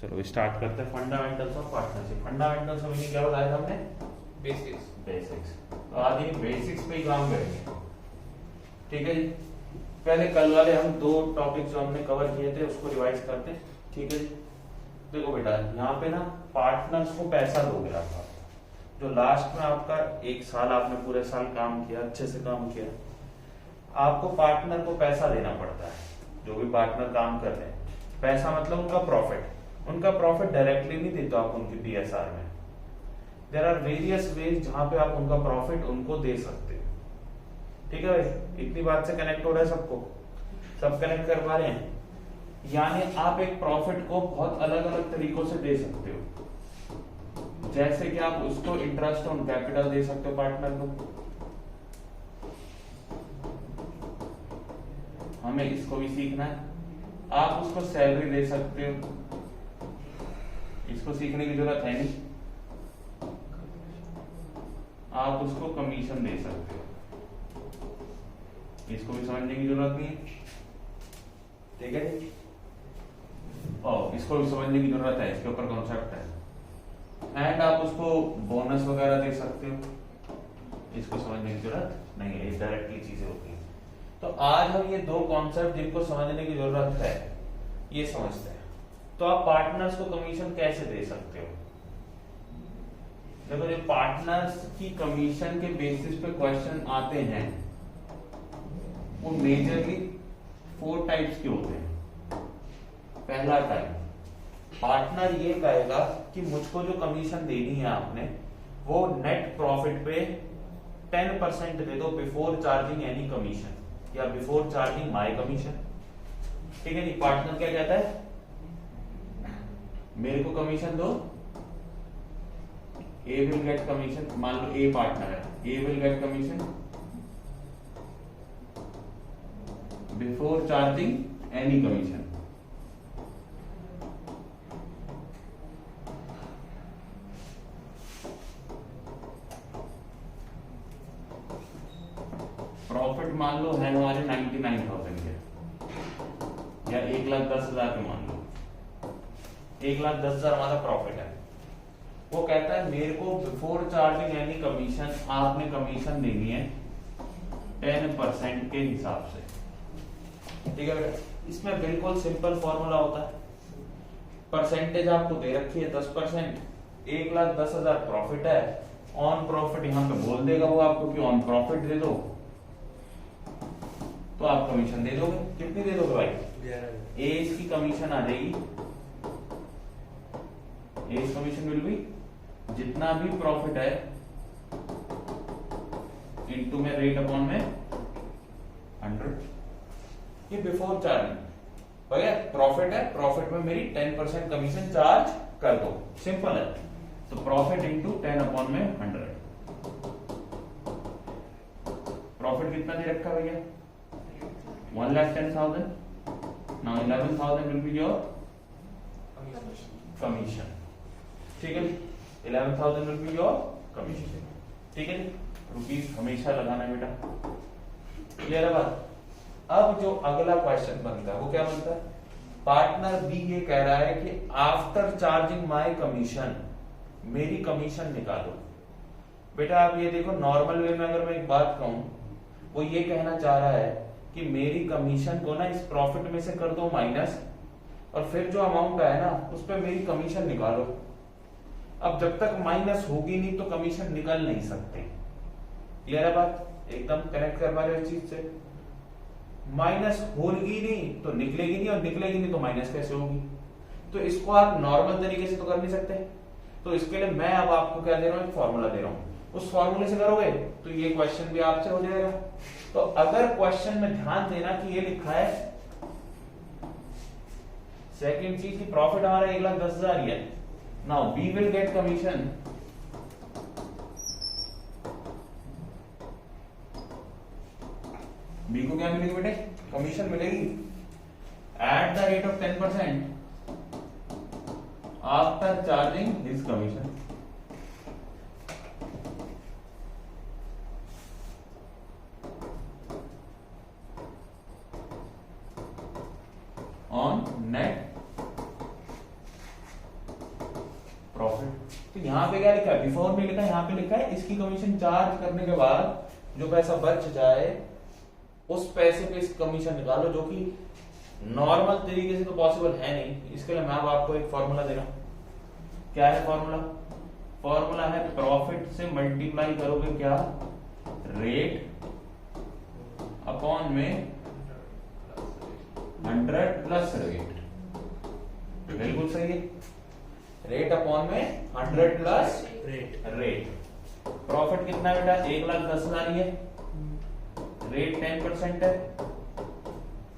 चलो स्टार्ट करते हैं। Fundamentals of partnership. फंडामेंटल्स में क्या बताया था हमने? बेसिक्स। बेसिक्स। तो आज ये बेसिक्स पे ही काम करेंगे, ठीक है जी। पहले कल वाले हम दो टॉपिक जो हमने कवर किए थे उसको रिवाइज करते हैं, ठीक है जी। देखो बेटा, यहाँ पे ना पार्टनर्स को पैसा दोगे आप, जो लास्ट में आपका एक साल आपने पूरे साल काम किया, अच्छे से काम किया, आपको पार्टनर को पैसा देना पड़ता है। जो भी पार्टनर काम कर रहे हैं, पैसा मतलब उनका प्रॉफिट। उनका प्रॉफिट डायरेक्टली नहीं देते आप उनकी पीएसआर में। देयर आर वेरियस वेज जहां पे आप उनका प्रॉफिट उनको दे सकते हो, ठीक है भाई। इतनी बात से कनेक्ट हो रहा है सबको? सब कनेक्ट कर पा रहे हैं? यानी आप एक प्रॉफिट को बहुत अलग अलग तरीकों से दे सकते हो। जैसे कि आप उसको इंटरेस्ट ऑन कैपिटल दे सकते हो पार्टनर को, हमें इसको भी सीखना है। आप उसको सैलरी दे सकते हो, इसको सीखने की जरूरत है नहीं। आप उसको कमीशन दे सकते हो, इसको भी समझने की जरूरत नहीं है, ठीक है जी। और इसको भी समझने की जरूरत है, इसके ऊपर कॉन्सेप्ट है। एंड आप उसको बोनस वगैरह दे सकते हो, इसको समझने की जरूरत नहीं है, ये डायरेक्टली चीजें होती है। तो आज हम ये दो कॉन्सेप्ट जिनको समझने की जरूरत है ये समझते हैं। तो आप पार्टनर्स को कमीशन कैसे दे सकते हो? देखो, जो पार्टनर्स की कमीशन के बेसिस पे क्वेश्चन आते हैं वो मेजरली 4 टाइप्स के होते हैं। पहला टाइप, पार्टनर ये कहेगा कि मुझको जो कमीशन देनी है आपने वो नेट प्रॉफिट पे 10% दे दो बिफोर चार्जिंग एनी कमीशन या बिफोर चार्जिंग माय कमीशन, ठीक है जी। पार्टनर क्या कहता है? मेरे को कमीशन दो, ए विल गेट कमीशन। मान लो ए पार्टनर है, A will get commission before charging any commission. Profit मान लो है हमारे 99,000 के या 1,10,000 के, मान लो 1,10,000 हमारा प्रॉफिट है। वो कहता है मेरे को बिफोर चार्जिंग एनी कमीशन आपने कमीशन देनी है 10% के हिसाब से, ठीक है बेटा। इसमें बिल्कुल सिंपल फॉर्मूला होता है। परसेंटेज आपको दे रखी है 10%, 1,10,000 प्रॉफिट है। ऑन प्रॉफिट यहां पे बोल देगा वो आपको कि ऑन प्रॉफिट दे दो, तो आप कमीशन दे दोगे। कितनी दे दोगे भाई? ए की कमीशन आ जाएगी, ए कमीशन विल बी जितना भी प्रॉफिट है इनटू में रेट अपॉन में 100, ये बिफोर चार्जिंग। भैया प्रॉफिट है, प्रॉफिट में मेरी 10% कमीशन चार्ज कर दो, सिंपल है। तो प्रॉफिट इंटू 10 अपॉन में 100। प्रॉफिट कितना दे रखा भैया? 1,10,000। Now 11,000 will be your commission, ठीक है। 11,000 विल बी योर कमीशन, ठीक है। रुपीस हमेशा लगाना बेटा, क्लियर है बात? अब जो अगला क्वेश्चन बनता है वो क्या बनता है? पार्टनर बी ये कह रहा है कि आफ्टर चार्जिंग माय कमीशन मेरी कमीशन निकालो। बेटा आप ये देखो, नॉर्मल वे में अगर मैं एक बात कहूं, वो ये कहना चाह रहा है कि मेरी कमीशन को ना इस प्रॉफिट में से कर दो माइनस, और फिर जो अमाउंट आया ना उस पर मेरी कमीशन निकालो। अब जब तक माइनस होगी नहीं तो कमीशन निकल नहीं सकते, क्लियर है बात? एकदम कनेक्ट कर पा रहे हो इस चीज से? माइनस होगी नहीं तो निकलेगी नहीं, और निकलेगी नहीं तो माइनस कैसे होगी? तो इसको आप नॉर्मल तरीके से तो कर नहीं सकते। तो इसके लिए मैं अब आपको क्या दे रहा हूं? एक फॉर्मूला दे रहा हूं। उस फॉर्मूले से करोगे तो ये क्वेश्चन भी आपसे हो जाएगा। तो अगर क्वेश्चन में ध्यान देना कि ये लिखा है, सेकंड चीज की प्रॉफिट हमारा 1,10,000 ही है। Now B will get commission B को क्या मिलेगी बेटे? कमीशन मिलेगी at the rate of 10% after charging this commission. On net profit. तो यहाँ पे क्या लिखा है, बिफोर में लिखा है, यहाँ पे लिखा है इसकी कमीशन चार्ज करने के बाद जो पैसा बच जाए उस पैसे पे इसकी कमीशन निकालो, जो कि नॉर्मल तरीके से तो पॉसिबल है नहीं। इसके लिए मैं अब आपको एक फॉर्मूला दे रहा हूं। क्या है फॉर्मूला? फॉर्मूला है प्रॉफिट से मल्टीप्लाई करोगे क्या, रेट अपॉन में 100 प्लस रेट। बिल्कुल सही है, रेट अपॉन में 100 प्लस रेट। प्रॉफिट कितना है बेटा, 1,10,000 ही है, रेट 10% है,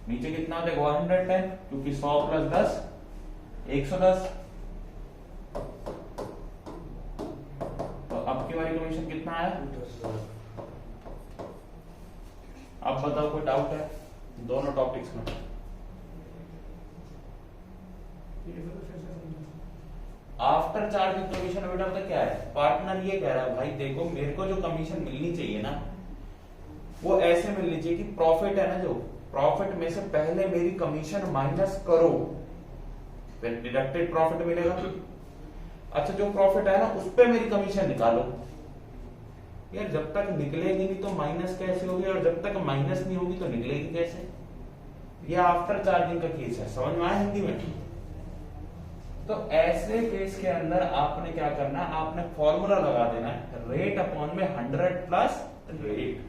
नीचे कितना हो जाएगा 110, क्योंकि 100 प्लस 10 110। तो अब की बारी कमीशन कितना आया? अब बताओ कोई डाउट है दोनों टॉपिक्स में? आफ्टर चार्जिंग कमीशन बेटा पता क्या है, पार्टनर ये कह रहा है भाई देखो मेरे को जो कमीशन मिलनी चाहिए ना वो ऐसे मिलनी चाहिए कि प्रॉफिट है ना, जो प्रॉफिट में से पहले मेरी कमीशन माइनस करो, फिर डिडक्टेड प्रॉफिट मिलेगा। अच्छा जो प्रॉफिट है ना उस पे मेरी कमीशन निकालो। यार जब तक निकलेगी नहीं तो माइनस कैसे होगी, और जब तक माइनस नहीं होगी तो निकलेगी कैसे? ये आफ्टर चार्जिंग का केस है, समझ में आया हिंदी में? तो ऐसे केस के अंदर आपने क्या करना, आपने फॉर्मूला लगा देना है रेट अपॉन में 100 प्लस रेट।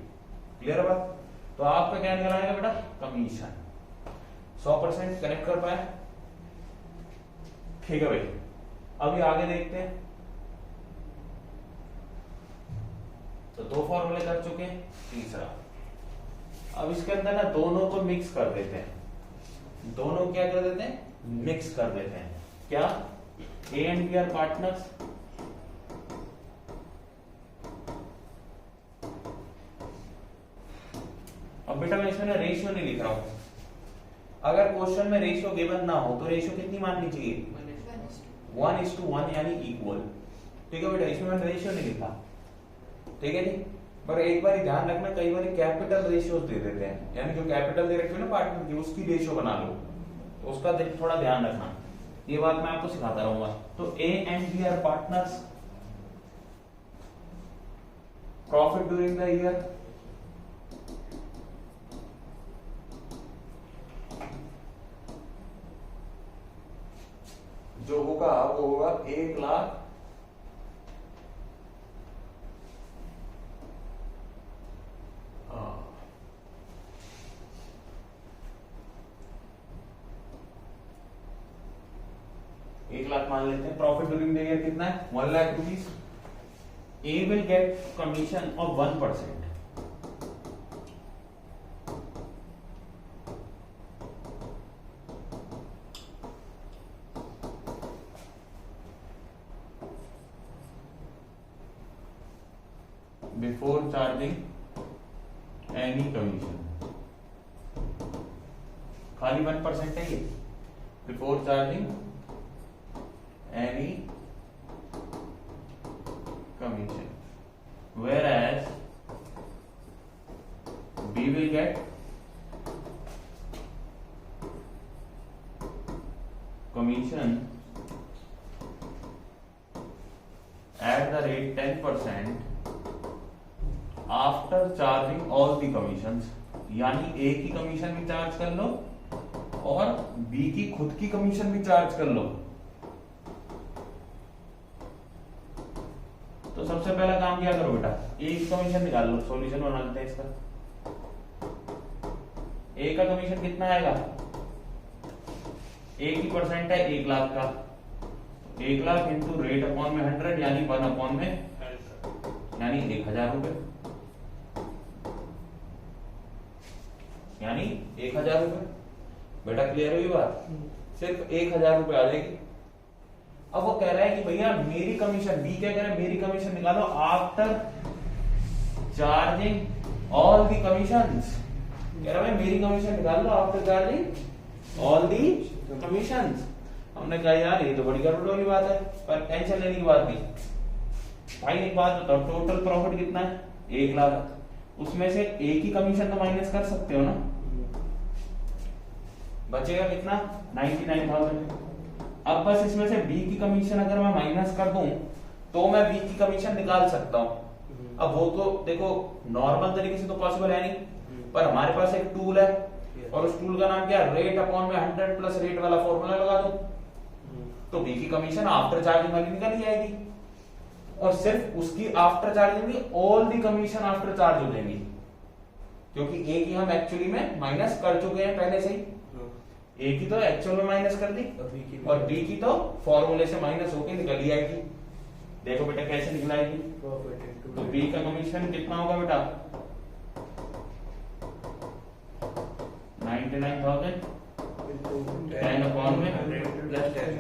क्लियर है बात? तो आपका क्या निकल आएगा बेटा, कमीशन। 100% कनेक्ट कर पाए? ठीक है भाई, अभी आगे देखते हैं। तो दो फॉर्मूले कर चुके हैं, तीसरा अब इसके अंदर ना दोनों को मिक्स कर देते हैं। दोनों क्या कर देते हैं, मिक्स कर देते हैं। क्या? A and B are partners, अब बेटा मैं इसमें ना रेशियो नहीं लिख रहा हूं। अगर क्वेश्चन में रेशियो गिवन ना हो तो रेशियो कितनी माननी चाहिए, 1:1 यानी इक्वल। ठीक है बेटा, इसमें मैंने रेशियो नहीं लिखा, ठीक है जी। पर एक बार ध्यान रखना, कई बार कैपिटल रेशियोज दे देते हैं, यानी जो कैपिटल दे रखे हो ना पार्टनर की उसकी रेशियो बना लो, तो उसका थोड़ा ध्यान रखना। ये बात मैं आपको सिखाता रहूंगा। तो A and B are partners, profit during the year जो होगा वो होगा 1,00,000 1,00,000 मान लेते हैं। प्रॉफिट ड्यूरिंग द ईयर कितना है, 1,00,000 rupees. A will get commission of 1%। Before charging any commission, खाली 1% है ये, before charging any commission, whereas B will get commission at the rate 10% after charging all the commissions। यानी A की commission भी charge कर लो और B की खुद की कमीशन भी चार्ज कर लो। तो सबसे पहला काम क्या करो बेटा, ए की कमीशन निकाल लो, सॉल्यूशन बना लेते हैं इसका। ए का कमीशन कितना आएगा, ए की परसेंट है 1,00,000 का, 1,00,000 इंटू रेट अपॉन में 100 यानी 1 अपॉन में यानी 1,000 रुपए, यानी 1,000 रुपए। बेटा क्लियर हुई बात? सिर्फ 1,000 रुपए आ जाएगी। अब वो कह रहा है कि भैया मेरी कमीशन, बी क्या कह रहा है, मेरी कमीशन निकालो after charging all the commissions. कह रहा है मेरी कमीशन निकाल लो after charging all the commissions. हमने कहा यार ये तो बड़ी गड़बड़ वाली बात है, पर टेंशन लेने की बात नहीं भाई। एक बात बताओ, टोटल प्रॉफिट कितना है, 1,00,000, उसमें से ए की कमीशन तो माइनस कर सकते हो ना, बचेगा कितना 99,000। अब बस इसमें से बी की कमीशन अगर मैं माइनस कर दूं तो मैं बी की कमीशन निकाल सकता हूं। अब वो तो देखो नॉर्मल तरीके से तो पॉसिबल है नहीं, पर हमारे पास एक टूल है और उस टूल का नाम क्या है, रेट अपॉन में 100 प्लस रेट वाला फॉर्मूला लगा दो तो बी की कमीशन आफ्टर चार्जिंग वाली निकल ही आएगी, और सिर्फ उसकी आफ्टर चार्जिंग नहीं, all the commission after charge हो जाएंगी, क्योंकि ए की हम एक्चुअली में माइनस कर चुके हैं पहले से ही। ए की तो एक्चुअल में माइनस कर दी और बी की तो फॉर्मूले से माइनस होके निकल ही आएगी। देखो बेटा कैसे निकलाएगी, तो बी का कमीशन कितना होगा बेटा 99,000 10 अपॉन में 100 प्लस 10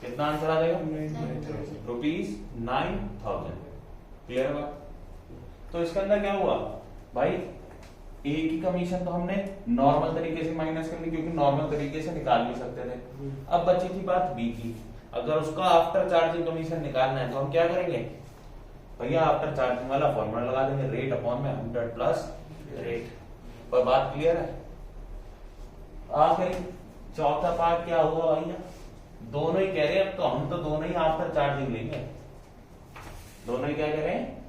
कितना आंसर आ जाएगा ₹9,000। क्लियर है बात। तो इसके अंदर क्या हुआ भाई, ए की कमीशन तो हमने नॉर्मल तरीके से माइनस कर ली क्योंकि नॉर्मल तरीके से निकाल भी सकते थे। अब बची थी बात बी की, अगर उसका आफ्टर चार्जिंग कमीशन निकालना है तो हम क्या करेंगे भैया, आफ्टर चार्जिंग वाला फॉर्मूला लगा देंगे, रेट अपॉन में 100 प्लस रेट। पर बात क्लियर है। आखिरी चौथा पार्ट क्या हुआ भैया, दोनों ही कह रहे हैं, अब तो हम तो दोनों ही आफ्टर चार्जिंग लेंगे, दोनों ही क्या कह रहे हैं,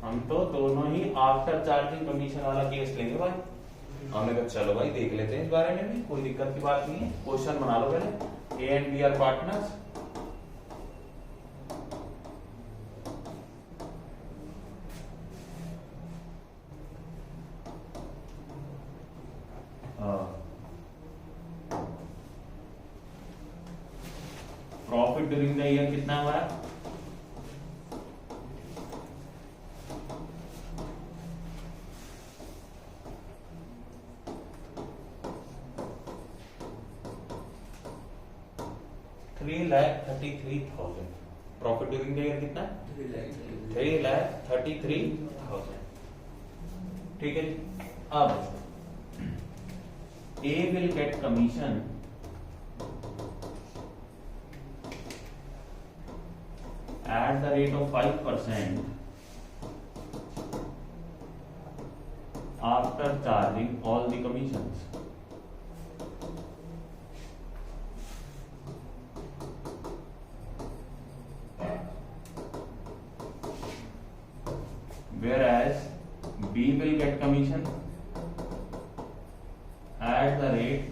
हम तो दोनों ही आफ्टर चार्जिंग कमीशन वाला केस लेंगे भाई। हमने कहा चलो भाई देख लेते हैं इस बारे में भी, कोई दिक्कत की बात नहीं है। क्वेश्चन बना लो पहले, A and B are partners, profit during the year कितना है हमारा, $3,33,000। प्रॉफिट ड्यूरिंग द ईयर कितना, 3,33,000। ठीक है जी। अब A will get commission at the rate of 5% after charging all the commissions. Whereas B will get commission at the rate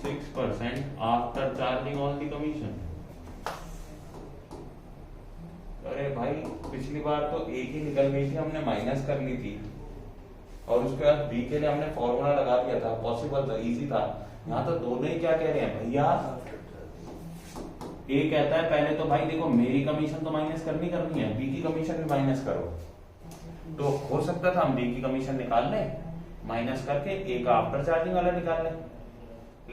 6% after charging all the commission. अरे भाई पिछली बार तो ए की निकल गई थी, हमने माइनस कर ली थी और उसके बाद बी के लिए हमने फॉर्मूला लगा दिया था, पॉसिबल था, इजी था। यहाँ तो दोनों ही क्या कह रहे हैं भैया, ए कहता है पहले तो भाई देखो मेरी कमीशन तो माइनस करनी है, बी की कमीशन भी माइनस करो। तो हो सकता था हम बी की कमीशन निकाल लें माइनस करके, ए का आफ्टर चार्जिंग वाला निकाल लें,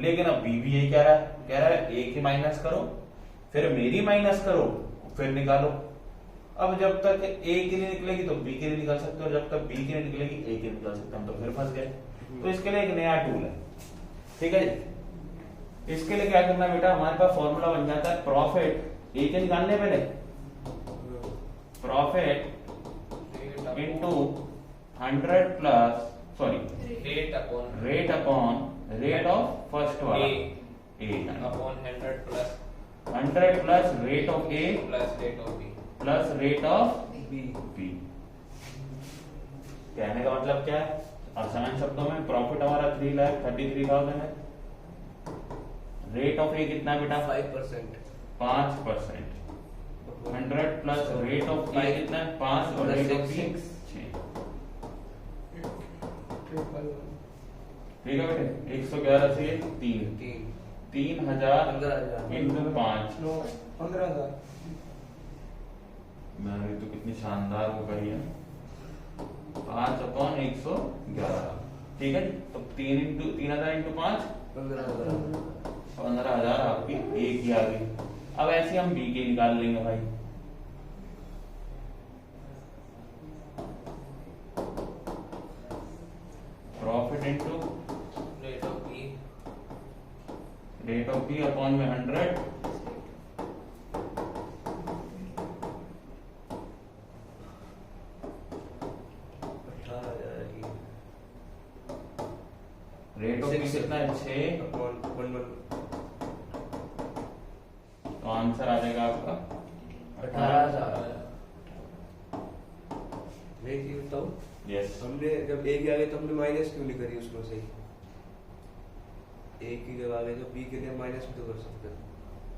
लेकिन अब बी भी यही कह रहा है ए की माइनस करो फिर मेरी माइनस करो फिर निकालो। अब जब तक ए की नहीं निकलेगी तो बी की नहीं निकाल सकते, और जब तक बी की नहीं निकलेगी ए की निकाल सकते, हम तो फिर फंस गए। तो इसके लिए एक नया टूल है, ठीक है जी। इसके लिए क्या करना बेटा, हमारे पास फॉर्मूला बन जाता है प्रॉफिट, ए के निकालने पहले profit into 100 plus rate upon rate of first वाला A upon 100 plus rate of A plus rate of B. कहने का मतलब क्या है, आसान शब्दों में प्रॉफिट हमारा 3,33,000 है, रेट ऑफ ए कितना बेटा 5%, 100 प्लस रेट ऑफ ए कितना है 5 और रेट ऑफ बी 6। ठीक है बेटे, 111 से 3,000 इंटू 5 15,000। मैंने तो कितनी शानदार वो करी है, 5/111। ठीक है, तो 3,000 इंटू 5 15,000 आपकी ए की आ गई। अब ऐसे हम बी के निकाल लेंगे भाई। Profit into rate of B upon में 100 रेट ऑफ पे कितना है 6 तो आंसर आ जाएगा आपका 18,000। मैं एक चीज बताऊं, यस हमने जब ए के आगे तो हमने माइनस क्यों नहीं करी उसमें से? ए की जब आगे तो बी के लिए माइनस भी तो कर सकते हैं।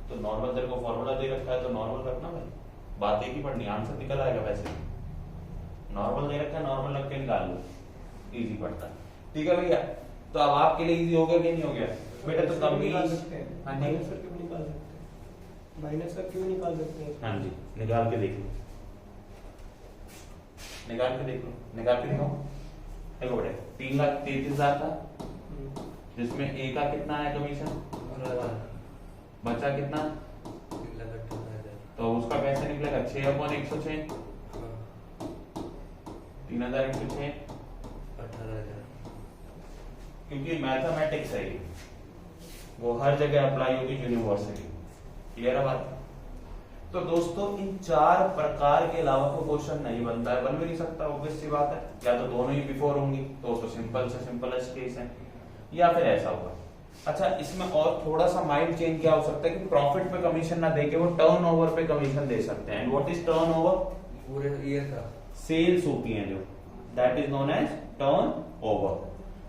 तो नॉर्मल तेरे को फॉर्मूला दे रखा है तो नॉर्मल रखना भाई, बात एक ही पढ़नी, आंसर निकल आएगा वैसे। नॉर्मल दे रखा है, नॉर्मल रख के निकाल लो, इजी पड़ता है। ठीक है भैया, तो अब आपके लिए इजी हो गया कि नहीं हो गया बेटा? तो कम निकाल सकते हैं, हाँ जी माइनस करके भी निकाल सकते हैं, माइनस का क्यों निकाल सकते हैं? हाँ जी, निकाल के देख लो, निकाल के देख लो, निकाल के दिखाओ। देखो बेटा 3,33,000 था, जिसमें ए का कितना है कमीशन, बचा कितना, तो उसका कैसे निकलेगा 6/106, 3,000 × 6, 18,000। क्योंकि मैथमेटिक्स है ये, वो हर जगह अप्लाई होगी, यूनिवर्सिटी। क्लियर है बात? तो दोस्तों इन 4 प्रकार के अलावा कोई क्वेश्चन नहीं बनता है, बन भी नहीं सकता, ऑब्वियस सी बात है। या तो दोनों ही बिफोर होंगी तो सिंपल से सिंपलेस्ट केस है, या फिर ऐसा होगा। अच्छा, इसमें और थोड़ा सा माइंड चेंज क्या हो सकता है कि प्रॉफिट पे कमीशन ना देके वो टर्नओवर पे कमीशन दे सकते हैं। And what is turnover? पूरे ईयर का सेल्स होती हैं जो, that is known as turnover.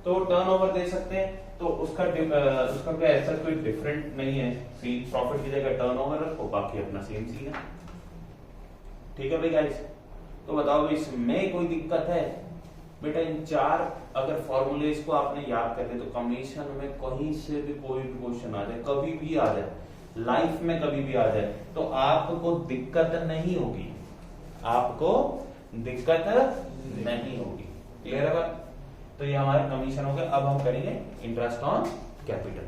तो टर्नओवर दे सकते हैं, तो उसका क्या ऐसा कोई डिफरेंट नहीं है, सेल प्रॉफिट की जगह टर्नओवर रखो, बाकी अपना सेम सीन है। ठीक है भाई गाइस, तो बताओ इसमें कोई दिक्कत है? बेटा इन 4 अगर फॉर्मूलेस को आपने याद कर लिया तो कमीशन में कहीं से भी कोई भी क्वेश्चन आ जाए, कभी भी आ जाए, लाइफ में कभी भी आ जाए, तो आपको दिक्कत नहीं होगी, आपको दिक्कत नहीं होगी। क्लियर है बात? तो ये हमारे कमीशन हो गए। अब हम करेंगे इंटरेस्ट ऑन कैपिटल।